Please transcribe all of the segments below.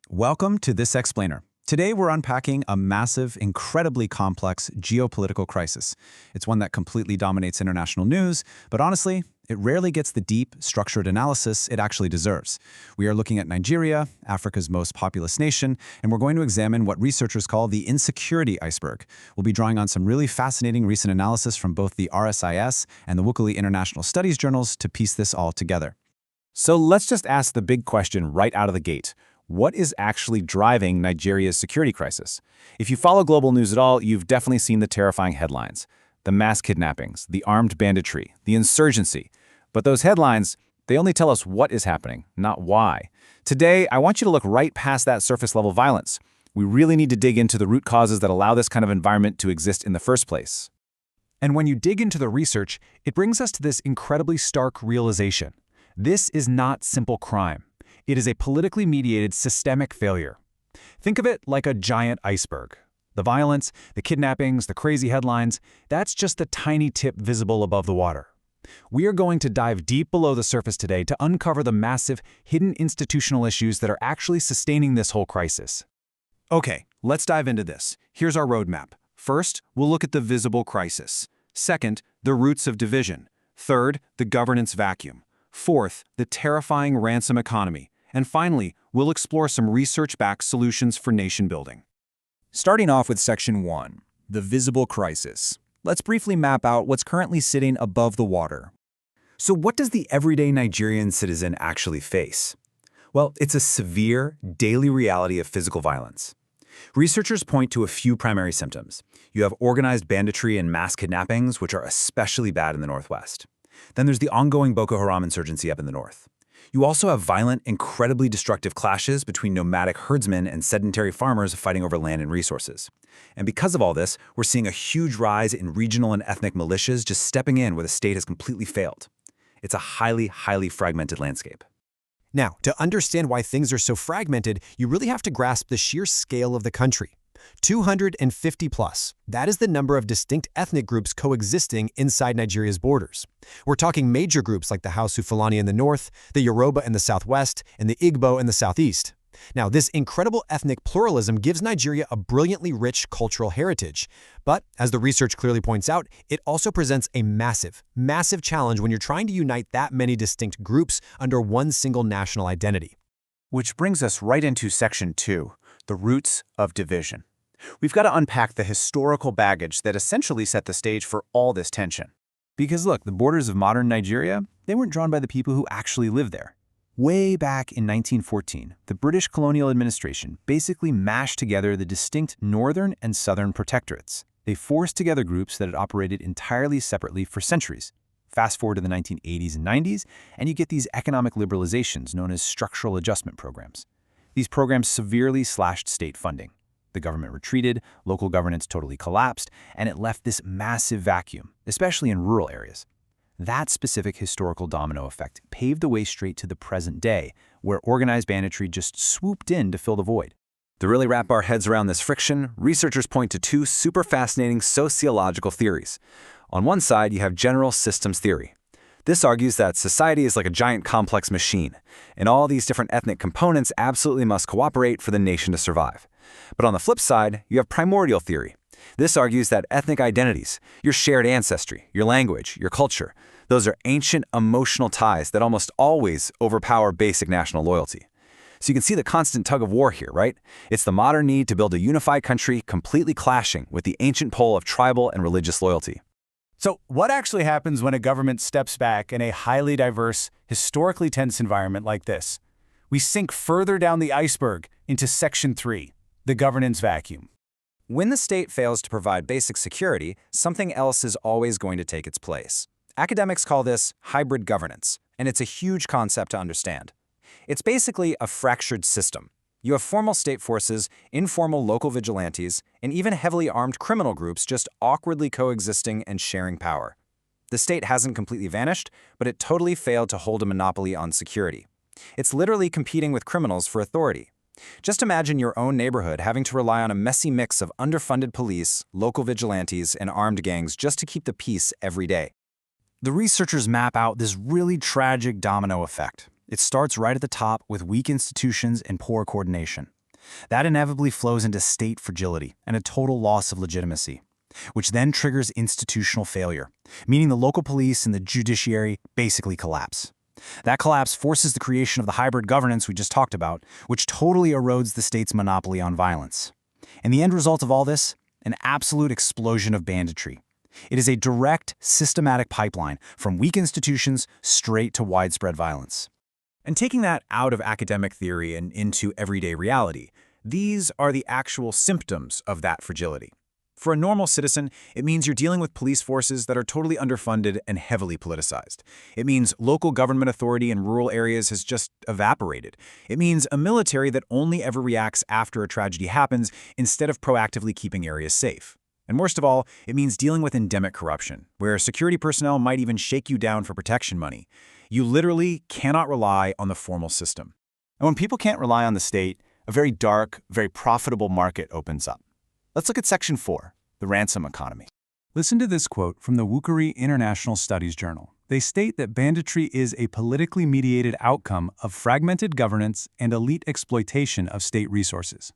Welcome to This Explainer. Today we're unpacking a massive, incredibly complex geopolitical crisis. It's one that completely dominates international news, but honestly, it rarely gets the deep, structured analysis it actually deserves. We are looking at Nigeria, Africa's most populous nation, and we're going to examine what researchers call the insecurity iceberg. We'll be drawing on some really fascinating recent analysis from both the RSIS and the Wukuli International Studies journals to piece this all together. So let's just ask the big question right out of the gate. What is actually driving Nigeria's security crisis? If you follow global news at all, you've definitely seen the terrifying headlines. The mass kidnappings, the armed banditry, the insurgency. But those headlines, they only tell us what is happening, not why. Today, I want you to look right past that surface-level violence. We really need to dig into the root causes that allow this kind of environment to exist in the first place. And when you dig into the research, it brings us to this incredibly stark realization. This is not simple crime. It is a politically mediated systemic failure. Think of it like a giant iceberg. The violence, the kidnappings, the crazy headlines, that's just the tiny tip visible above the water. We are going to dive deep below the surface today to uncover the massive, hidden institutional issues that are actually sustaining this whole crisis. Okay, let's dive into this. Here's our roadmap. First, we'll look at the visible crisis. Second, the roots of division. Third, the governance vacuum. Fourth, the terrifying ransom economy. And finally, we'll explore some research-backed solutions for nation building. Starting off with Section 1, the visible crisis. Let's briefly map out what's currently sitting above the water. So what does the everyday Nigerian citizen actually face? Well, it's a severe, daily reality of physical violence. Researchers point to a few primary symptoms. You have organized banditry and mass kidnappings, which are especially bad in the Northwest. Then there's the ongoing Boko Haram insurgency up in the north. You also have violent, incredibly destructive clashes between nomadic herdsmen and sedentary farmers fighting over land and resources. And because of all this, we're seeing a huge rise in regional and ethnic militias just stepping in where the state has completely failed. It's a highly, highly fragmented landscape. Now, to understand why things are so fragmented, you really have to grasp the sheer scale of the country. 250 plus. That is the number of distinct ethnic groups coexisting inside Nigeria's borders. We're talking major groups like the Hausa Fulani in the north, the Yoruba in the southwest, and the Igbo in the southeast. Now, this incredible ethnic pluralism gives Nigeria a brilliantly rich cultural heritage. But, as the research clearly points out, it also presents a massive, massive challenge when you're trying to unite that many distinct groups under one single national identity. Which brings us right into Section 2, the roots of division. We've got to unpack the historical baggage that essentially set the stage for all this tension. Because look, the borders of modern Nigeria, they weren't drawn by the people who actually lived there. Way back in 1914, the British colonial administration basically mashed together the distinct northern and southern protectorates. They forced together groups that had operated entirely separately for centuries. Fast forward to the 1980s and 90s, and you get these economic liberalizations known as structural adjustment programs. These programs severely slashed state funding. The government retreated, local governance totally collapsed, and it left this massive vacuum, especially in rural areas. That specific historical domino effect paved the way straight to the present day, where organized banditry just swooped in to fill the void. To really wrap our heads around this friction, researchers point to two super fascinating sociological theories. On one side, you have general systems theory. This argues that society is like a giant complex machine, and all these different ethnic components absolutely must cooperate for the nation to survive. But on the flip side, you have primordial theory. This argues that ethnic identities, your shared ancestry, your language, your culture, those are ancient emotional ties that almost always overpower basic national loyalty. So you can see the constant tug of war here, right? It's the modern need to build a unified country completely clashing with the ancient pole of tribal and religious loyalty. So what actually happens when a government steps back in a highly diverse, historically tense environment like this? We sink further down the iceberg into Section 3, the governance vacuum. When the state fails to provide basic security, something else is always going to take its place. Academics call this hybrid governance, and it's a huge concept to understand. It's basically a fractured system. You have formal state forces, informal local vigilantes, and even heavily armed criminal groups just awkwardly coexisting and sharing power. The state hasn't completely vanished, but it totally failed to hold a monopoly on security. It's literally competing with criminals for authority. Just imagine your own neighborhood having to rely on a messy mix of underfunded police, local vigilantes, and armed gangs just to keep the peace every day. The researchers map out this really tragic domino effect. It starts right at the top with weak institutions and poor coordination. That inevitably flows into state fragility and a total loss of legitimacy, which then triggers institutional failure, meaning the local police and the judiciary basically collapse. That collapse forces the creation of the hybrid governance we just talked about, which totally erodes the state's monopoly on violence. And the end result of all this? An absolute explosion of banditry. It is a direct, systematic pipeline from weak institutions straight to widespread violence. And taking that out of academic theory and into everyday reality, these are the actual symptoms of that fragility. For a normal citizen, it means you're dealing with police forces that are totally underfunded and heavily politicized. It means local government authority in rural areas has just evaporated. It means a military that only ever reacts after a tragedy happens instead of proactively keeping areas safe. And worst of all, it means dealing with endemic corruption, where security personnel might even shake you down for protection money. You literally cannot rely on the formal system. And when people can't rely on the state, a very dark, very profitable market opens up. Let's look at Section 4, the ransom economy. Listen to this quote from the Wookierie International Studies Journal. They state that banditry is a politically mediated outcome of fragmented governance and elite exploitation of state resources.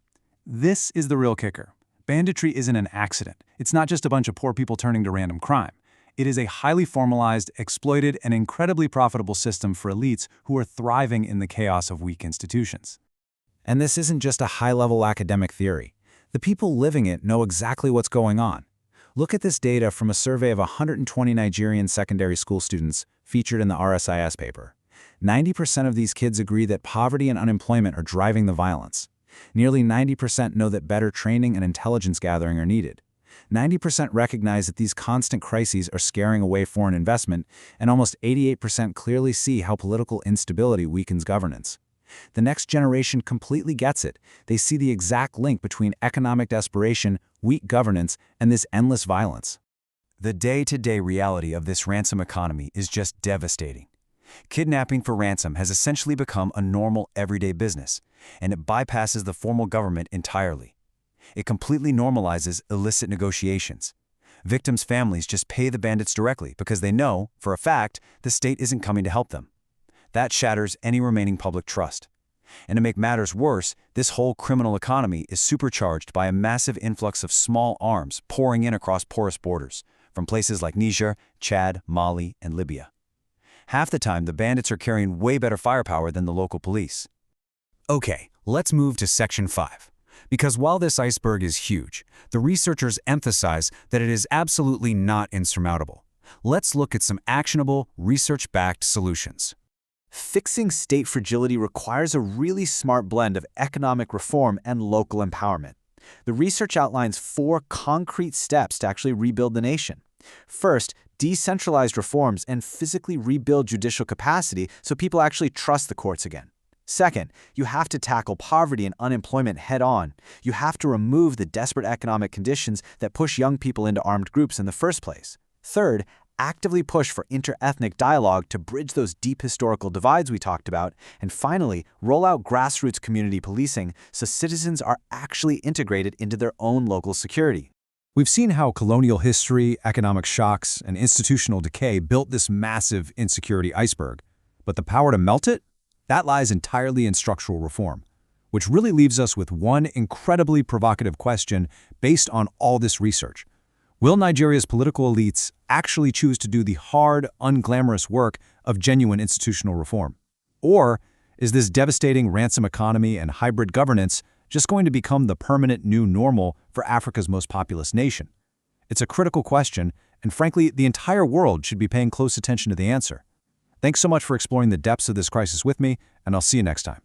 This is the real kicker. Banditry isn't an accident. It's not just a bunch of poor people turning to random crime. It is a highly formalized, exploited, and incredibly profitable system for elites who are thriving in the chaos of weak institutions. And this isn't just a high-level academic theory. The people living it know exactly what's going on. Look at this data from a survey of 120 Nigerian secondary school students featured in the RSIS paper. 90% of these kids agree that poverty and unemployment are driving the violence. Nearly 90% know that better training and intelligence gathering are needed. 90% recognize that these constant crises are scaring away foreign investment, and almost 88% clearly see how political instability weakens governance. The next generation completely gets it. They see the exact link between economic desperation, weak governance, and this endless violence. The day-to-day reality of this ransom economy is just devastating. Kidnapping for ransom has essentially become a normal, everyday business, and it bypasses the formal government entirely. It completely normalizes illicit negotiations. Victims' families just pay the bandits directly because they know, for a fact, the state isn't coming to help them. That shatters any remaining public trust. And to make matters worse, this whole criminal economy is supercharged by a massive influx of small arms pouring in across porous borders, from places like Niger, Chad, Mali, and Libya. Half the time, the bandits are carrying way better firepower than the local police. Okay, let's move to Section 5. Because while this iceberg is huge, the researchers emphasize that it is absolutely not insurmountable. Let's look at some actionable, research-backed solutions. Fixing state fragility requires a really smart blend of economic reform and local empowerment. The research outlines 4 concrete steps to actually rebuild the nation. First, decentralized reforms and physically rebuild judicial capacity so people actually trust the courts again. Second, you have to tackle poverty and unemployment head-on. You have to remove the desperate economic conditions that push young people into armed groups in the first place. Third, actively push for inter-ethnic dialogue to bridge those deep historical divides we talked about. And finally, roll out grassroots community policing so citizens are actually integrated into their own local security. We've seen how colonial history, economic shocks, and institutional decay built this massive insecurity iceberg. But the power to melt it? That lies entirely in structural reform, which really leaves us with one incredibly provocative question based on all this research. Will Nigeria's political elites actually choose to do the hard, unglamorous work of genuine institutional reform? Or is this devastating ransom economy and hybrid governance just going to become the permanent new normal for Africa's most populous nation? It's a critical question, and frankly, the entire world should be paying close attention to the answer. Thanks so much for exploring the depths of this crisis with me, and I'll see you next time.